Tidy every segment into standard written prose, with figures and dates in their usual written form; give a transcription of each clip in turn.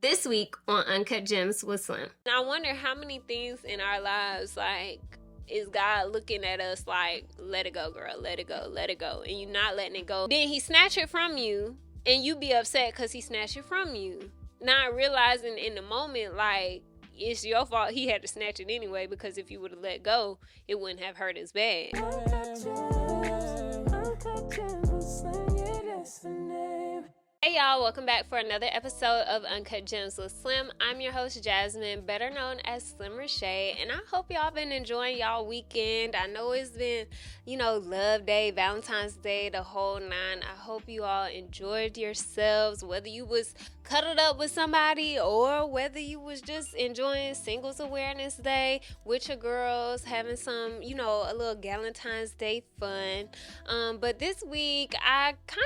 This week on Uncut Gems with Slim. And I wonder how many things in our lives, like, is God looking at us like, let it go, girl, let it go, let it go. And you not letting it go. Then he snatch it from you and you be upset because he snatched it from you. Not realizing in the moment, like, it's your fault he had to snatch it anyway, because if you would have let go, it wouldn't have hurt as bad. Hey y'all, welcome back for another episode of Uncut Gems with Slim. I'm your host Jasmine, better known as Slim Rashay, and I hope y'all been enjoying y'all weekend. I know it's been, Love Day, Valentine's Day, the whole nine. I hope you all enjoyed yourselves, whether you was cuddled up with somebody or whether you was just enjoying Singles Awareness Day with your girls, having some, a little Valentine's Day fun. But this week, I kind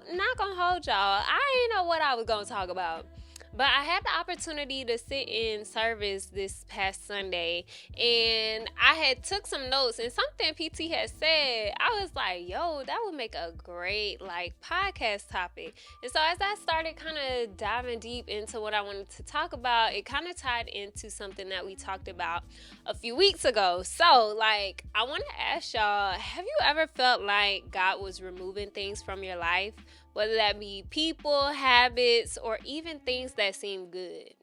of not gonna hold y'all. I didn't know what I was gonna talk about. But I had the opportunity to sit in service this past Sunday, and I had took some notes, and something PT had said, I was like, yo, that would make a great podcast topic. And so as I started kind of diving deep into what I wanted to talk about, it kind of tied into something that we talked about a few weeks ago. So I want to ask y'all, have you ever felt like God was removing things from your life? Whether that be people, habits, or even things that seem good.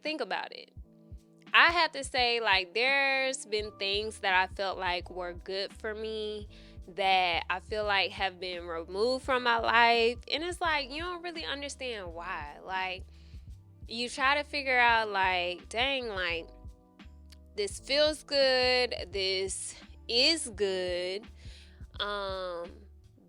Think about it. I have to say, there's been things that I felt like were good for me that I feel like have been removed from my life. And it's you don't really understand why. You try to figure out, dang, this feels good. This is good.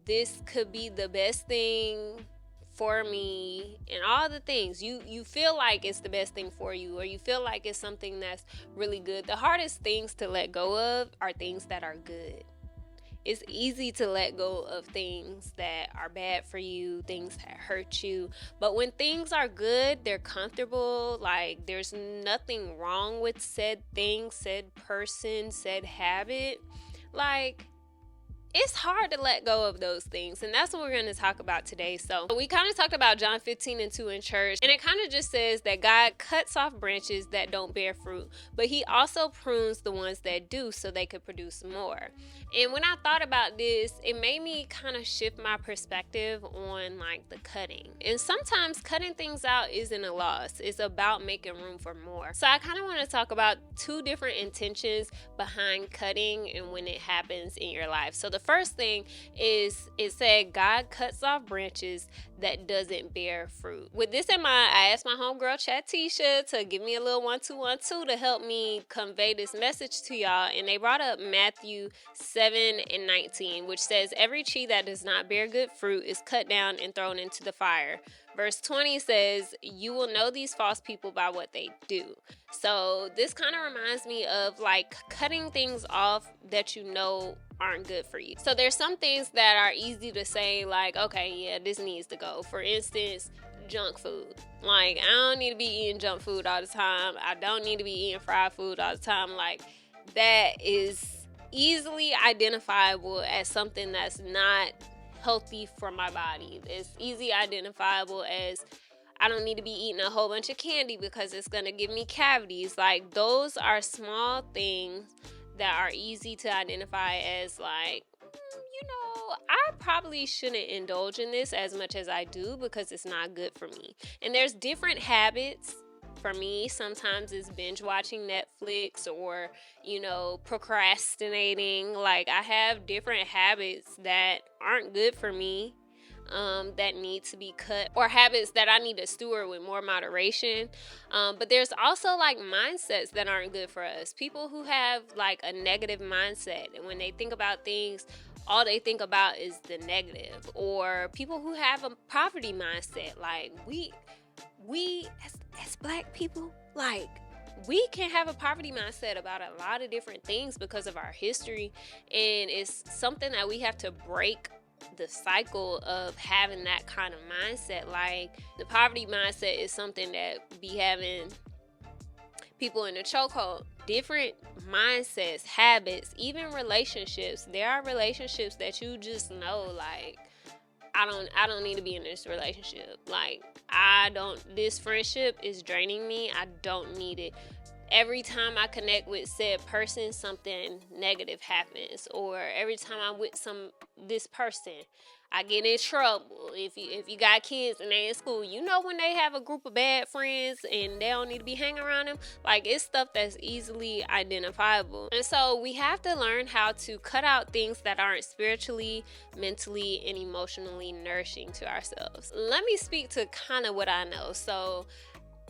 This could be the best thing for me, and all the things you feel like it's the best thing for you, or you feel like it's something that's really good. The hardest things to let go of are things that are good. It's easy to let go of things that are bad for you, things that hurt you. But when things are good, they're comfortable, there's nothing wrong with said thing, said person, said habit, it's hard to let go of those things, and that's what we're going to talk about today. So we kind of talked about John 15:2 in church, and it kind of just says that God cuts off branches that don't bear fruit, but he also prunes the ones that do so they could produce more. And when I thought about this, it made me kind of shift my perspective on the cutting. And sometimes cutting things out isn't a loss. It's about making room for more. So I kind of want to talk about two different intentions behind cutting and when it happens in your life. So the first thing is, it said God cuts off branches that doesn't bear fruit. With this in mind, I asked my homegirl Chatisha to give me a little 1-2-1-2 to help me convey this message to y'all, and they brought up Matthew 7:19, which says, every tree that does not bear good fruit is cut down and thrown into the fire. Verse 20 says, you will know these false people by what they do. So this kind of reminds me of cutting things off that aren't good for you. So there's some things that are easy to say, okay, yeah, this needs to go. For instance, junk food. I don't need to be eating junk food all the time. I don't need to be eating fried food all the time. That is easily identifiable as something that's not healthy for my body. It's easy identifiable as I don't need to be eating a whole bunch of candy because it's going to give me cavities. Those are small things that are easy to identify as I probably shouldn't indulge in this as much as I do because it's not good for me. And there's different habits. For me, sometimes it's binge watching Netflix or, procrastinating. I have different habits that aren't good for me, that need to be cut, or habits that I need to steward with more moderation. But there's also mindsets that aren't good for us. People who have a negative mindset, and when they think about things, all they think about is the negative. Or people who have a poverty mindset, we as black people, we can have a poverty mindset about a lot of different things because of our history, and it's something that we have to break the cycle of having that kind of mindset. The poverty mindset is something that be having people in the chokehold. Different mindsets, habits, even relationships. There are relationships that you just know, I don't need to be in this relationship. Like, this friendship is draining me. I don't need it. Every time I connect with said person, something negative happens. Or every time I'm with this person, I get in trouble. If you got kids and they in school, you know when they have a group of bad friends and they don't need to be hanging around them. Like, it's stuff that's easily identifiable. And so we have to learn how to cut out things that aren't spiritually, mentally, and emotionally nourishing to ourselves. Let me speak to kind of what I know. So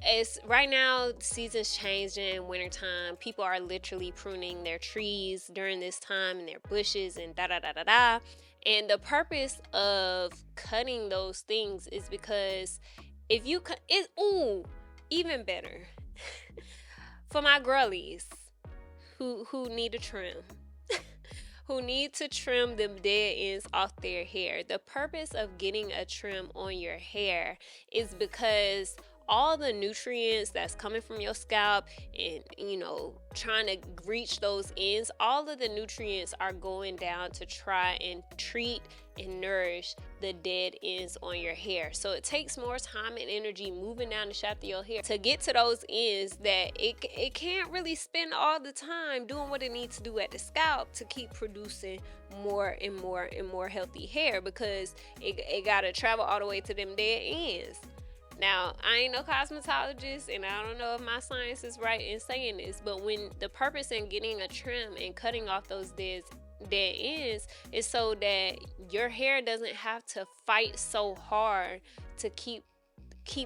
it's right now, seasons changed in wintertime. People are literally pruning their trees during this time and their bushes and da da da da da. And the purpose of cutting those things is because if you cut it, even better for my girlies who need to trim. Who need to trim them dead ends off their hair. The purpose of getting a trim on your hair is because all the nutrients that's coming from your scalp and, trying to reach those ends, all of the nutrients are going down to try and treat and nourish the dead ends on your hair. So it takes more time and energy moving down the shaft of your hair to get to those ends that it can't really spend all the time doing what it needs to do at the scalp to keep producing more and more and more healthy hair, because it got to travel all the way to them dead ends. Now, I ain't no cosmetologist, and I don't know if my science is right in saying this, but when the purpose in getting a trim and cutting off those dead ends is so that your hair doesn't have to fight so hard to keep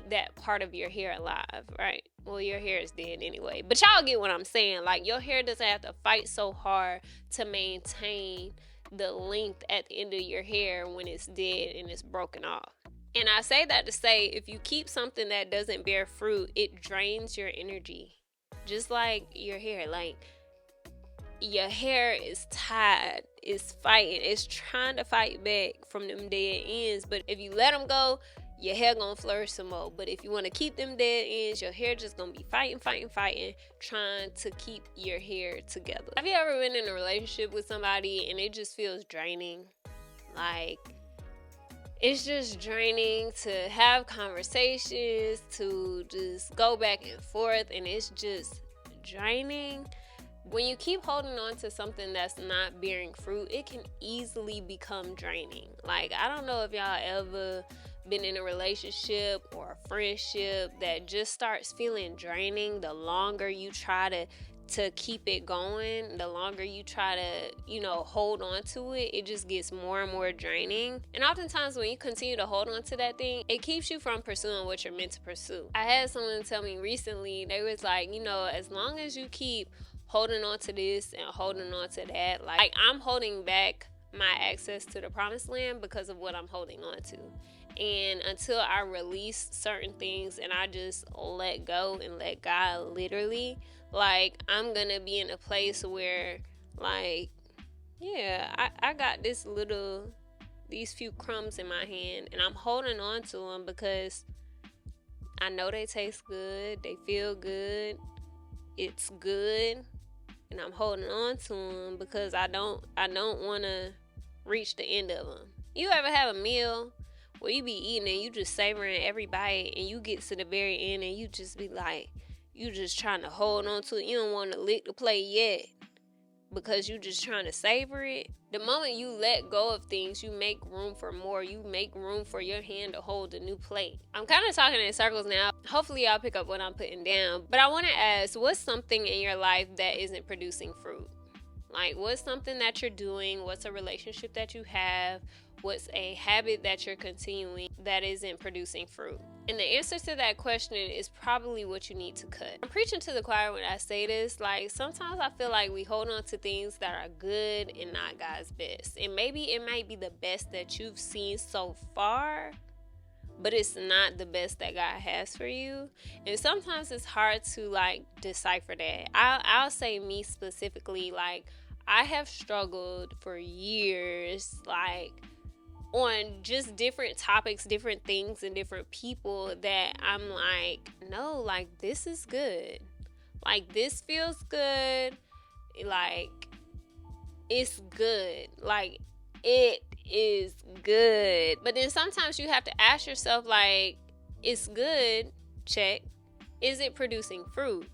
that part of your hair alive, right? Well, your hair is dead anyway, but y'all get what I'm saying. Like, your hair doesn't have to fight so hard to maintain the length at the end of your hair when it's dead and it's broken off. And I say that to say, if you keep something that doesn't bear fruit, it drains your energy. Just like your hair. Like, your hair is tired, it's fighting, it's trying to fight back from them dead ends. But if you let them go, your hair gonna flourish some more. But if you want to keep them dead ends, your hair just gonna be fighting, trying to keep your hair together. Have you ever been in a relationship with somebody and it just feels draining? Like, it's just draining to have conversations, to just go back and forth, and it's just draining. When you keep holding on to something that's not bearing fruit, it can easily become draining. Like, I don't know if y'all ever been in a relationship or a friendship that just starts feeling draining the longer you try to keep it going, the longer you try to, hold on to it, it just gets more and more draining. And oftentimes when you continue to hold on to that thing, it keeps you from pursuing what you're meant to pursue. I had someone tell me recently, they was like, as long as you keep holding on to this and holding on to that, like I'm holding back my access to the promised land because of what I'm holding on to. And until I release certain things and I just let go and let God literally, like, I'm gonna be in a place where, like, yeah, I got these few crumbs in my hand and I'm holding on to them because I know they taste good, they feel good, it's good, and I'm holding on to them because I don't want to reach the end of them. You ever have a meal where you be eating and you just savoring every bite and you get to the very end and you just be like, you just trying to hold on to it. You don't want to lick the plate yet because you just trying to savor it. The moment you let go of things, you make room for more. You make room for your hand to hold a new plate. I'm kind of talking in circles now. Hopefully y'all pick up what I'm putting down. But I want to ask, what's something in your life that isn't producing fruit? Like, what's something that you're doing? What's a relationship that you have? What's a habit that you're continuing that isn't producing fruit? And the answer to that question is probably what you need to cut. I'm preaching to the choir when I say this. Like, sometimes I feel like we hold on to things that are good and not God's best. And maybe it might be the best that you've seen so far, but it's not the best that God has for you. And sometimes it's hard to, like, decipher that. I'll say me specifically, like, I have struggled for years, like, on just different topics, different things, and different people that I'm like, no, like, this is good. Like, this feels good. Like, it's good. Like, it is good. But then sometimes you have to ask yourself, like, it's good, check. Is it producing fruit?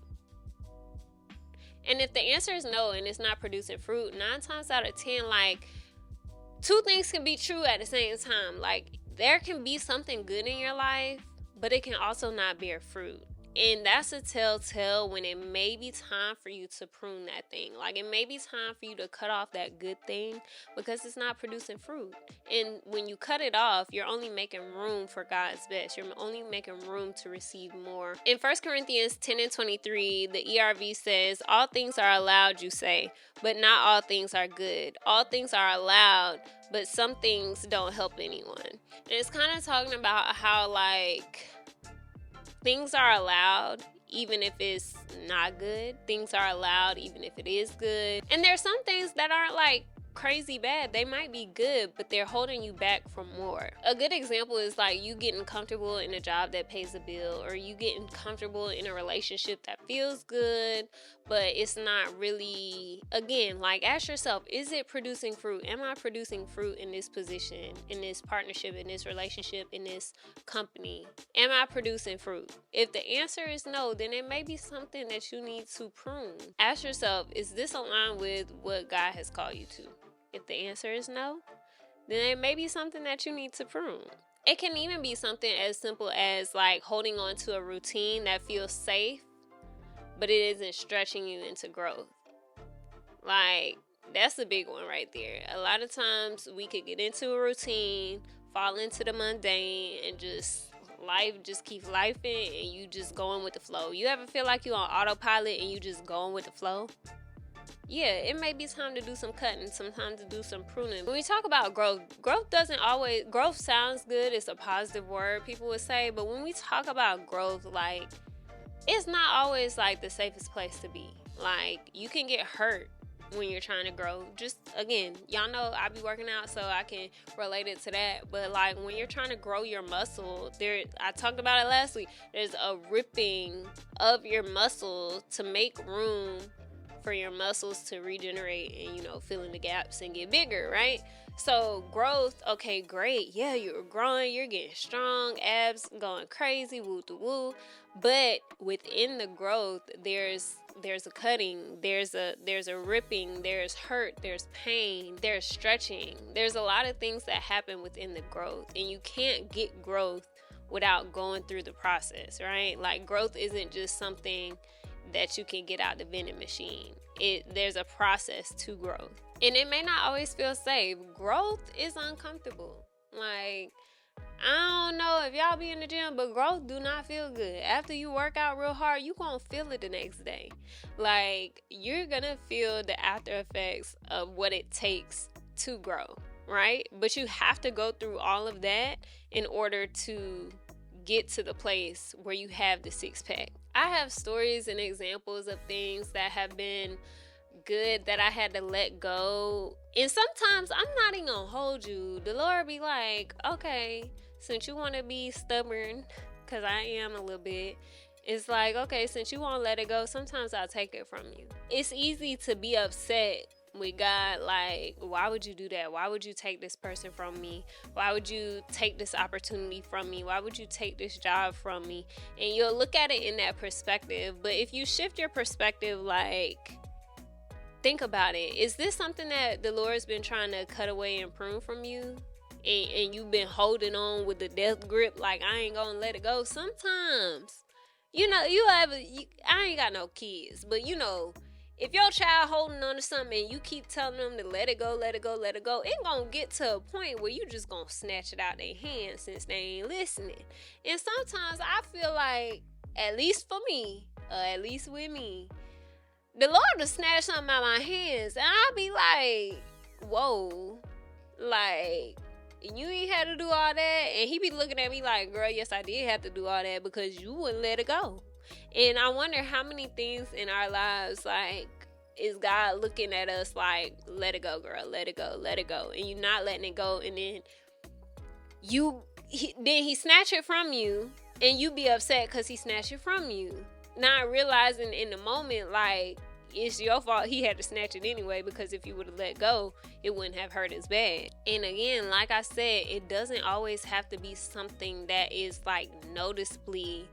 And if the answer is no and it's not producing fruit, 9 times out of 10, like, 2 things can be true at the same time. Like, there can be something good in your life, but it can also not bear fruit. And that's a telltale when it may be time for you to prune that thing. Like, it may be time for you to cut off that good thing because it's not producing fruit. And when you cut it off, you're only making room for God's best. You're only making room to receive more. In 1 Corinthians 10:23, the ERV says, all things are allowed, you say, but not all things are good. All things are allowed, but some things don't help anyone. And it's kind of talking about how, like, things are allowed even if it's not good. Things are allowed even if it is good. And there's some things that aren't, like, crazy bad. They might be good, but they're holding you back from more. A good example is, like, you getting comfortable in a job that pays a bill, or you getting comfortable in a relationship that feels good, but it's not really. Again, like, ask yourself, is it producing fruit? Am I producing fruit in this position, in this partnership, in this relationship, in this company? Am I producing fruit? If the answer is no, then it may be something that you need to prune. Ask yourself, is this aligned with what God has called you to? If the answer is no, then it may be something that you need to prune. It can even be something as simple as, like, holding on to a routine that feels safe, but it isn't stretching you into growth. Like, that's a big one right there. A lot of times we could get into a routine, fall into the mundane, and life just keeps lifing, and you just going with the flow. You ever feel like you're on autopilot and you just going with the flow? Yeah, it may be time to do some cutting, sometimes to do some pruning. When we talk about growth growth sounds good. It's a positive word, people would say. But when we talk about growth, like, it's not always, like, the safest place to be. Like, you can get hurt when you're trying to grow. Just, again, y'all know I be working out, so I can relate it to that. But, like, when you're trying to grow your muscle, I talked about it last week, there's a ripping of your muscle to make room for your muscles to regenerate and, fill in the gaps and get bigger, right? So growth, okay, great. Yeah, you're growing, you're getting strong, abs going crazy, woo to woo. But within the growth, there's a cutting, there's a ripping, there's hurt, there's pain, there's stretching. There's a lot of things that happen within the growth, and you can't get growth without going through the process, right? Like, growth isn't just something that you can get out the vending machine. There's a process to growth, and it may not always feel safe. Growth is uncomfortable. Like, I don't know if y'all be in the gym, but growth do not feel good. After you work out real hard, you gonna feel it the next day. Like, you're gonna feel the after effects of what it takes to grow, right? But you have to go through all of that in order to get to the place where you have the 6-pack. I have stories and examples of things that have been good that I had to let go. And sometimes, I'm not even gonna hold you, the Lord be like, okay, since you want to be stubborn, because I am a little bit, it's like, okay, since you won't let it go, sometimes I'll take it from you. It's easy to be upset with God, like, why would you do that? Why would you take this person from me? Why would you take this opportunity from me? Why would you take this job from me? And you'll look at it in that perspective. But if you shift your perspective, like, think about it. Is this something that the Lord's been trying to cut away and prune from you? And you've been holding on with the death grip, like, I ain't gonna let it go. Sometimes, I ain't got no kids, but if your child holding on to something and you keep telling them to let it go, let it go, let it go, it gonna get to a point where you just gonna snatch it out their hands since they ain't listening. And sometimes I feel like, at least for me, at least with me, the Lord will snatch something out of my hands, and I'll be like, whoa, like, you ain't had to do all that. And he be looking at me like, girl, yes, I did have to do all that because you wouldn't let it go. And I wonder how many things in our lives, like, is God looking at us like, let it go, girl, let it go, let it go. And you not letting it go. And then he snatch it from you, and you be upset because he snatched it from you. Not realizing in the moment, like, it's your fault he had to snatch it anyway, because if you would have let go, it wouldn't have hurt as bad. And again, like I said, it doesn't always have to be something that is like noticeably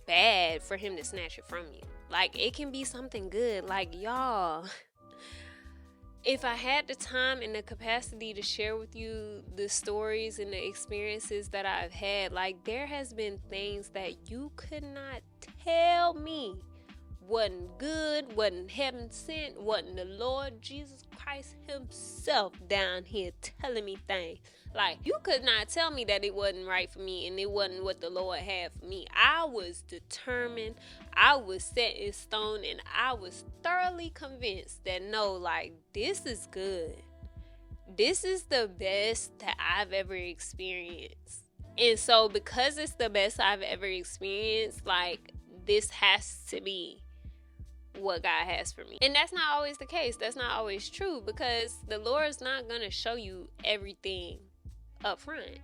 bad for him to snatch it from you. Like, it can be something good. Like, y'all, if I had the time and the capacity to share with you the stories and the experiences that I've had, like, there has been things that you could not tell me wasn't good, wasn't heaven sent, wasn't the Lord Jesus Christ himself down here telling me things. Like, you could not tell me that it wasn't right for me and it wasn't what the Lord had for me. I was determined, I was set in stone, and I was thoroughly convinced that no, like, this is good. This is the best that I've ever experienced. And so because it's the best I've ever experienced, like, this has to be what God has for me. And that's not always the case. That's not always true, because the Lord's not going to show you everything up front.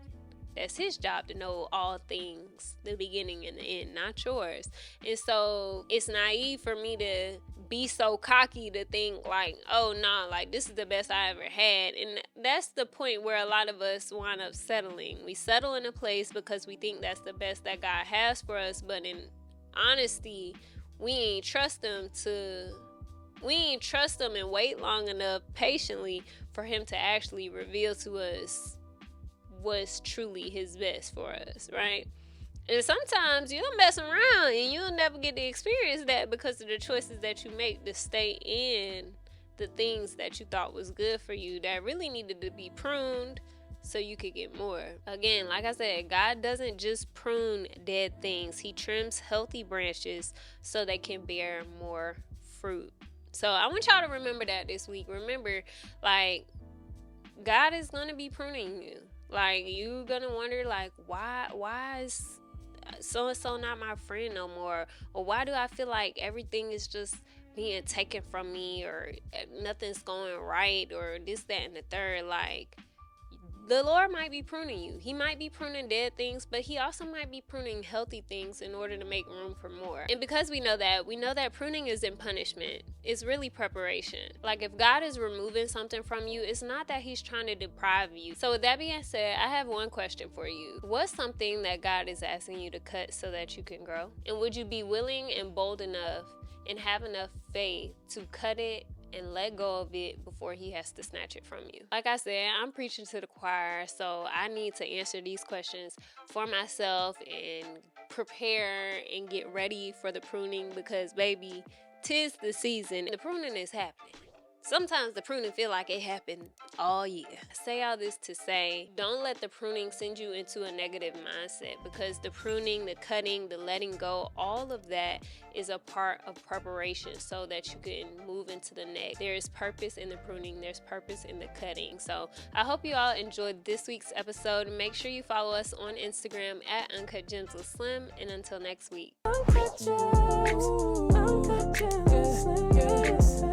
That's his job to know all things, the beginning and the end, not yours. And so it's naive for me to be so cocky to think like, oh no, like this is the best I ever had. And that's the point where a lot of us wind up settling. We settle in a place because we think that's the best that God has for us, but in honesty, we ain't trust him and wait long enough patiently for him to actually reveal to us what's truly his best for us, right? And sometimes you'll mess around and you'll never get to experience that because of the choices that you make to stay in the things that you thought was good for you that really needed to be pruned so you could get more. Again, like I said, God doesn't just prune dead things. He trims healthy branches so they can bear more fruit. So I want y'all to remember that this week. Remember, like, God is going to be pruning you. Like, you're going to wonder, like, why is so-and-so not my friend no more? Or why do I feel like everything is just being taken from me, or nothing's going right, or this, that, and the third? Like, the Lord might be pruning you. He might be pruning dead things, but he also might be pruning healthy things in order to make room for more. And because we know that pruning isn't punishment. It's really preparation. Like, if God is removing something from you, it's not that he's trying to deprive you. So with that being said, I have one question for you. What's something that God is asking you to cut so that you can grow? And would you be willing and bold enough and have enough faith to cut it and let go of it before he has to snatch it from you? Like I said, I'm preaching to the choir, so I need to answer these questions for myself and prepare and get ready for the pruning, because baby, 'tis the season. The pruning is happening. Sometimes the pruning feel like it happened all year. I say all this to say, don't let the pruning send you into a negative mindset, because the pruning, the cutting, the letting go, all of that is a part of preparation so that you can move into the next. There is purpose in the pruning. There's purpose in the cutting. So I hope you all enjoyed this week's episode. Make sure you follow us on Instagram at Uncut Gems with Slim. And until next week. Uncut Gems, Uncut Gems,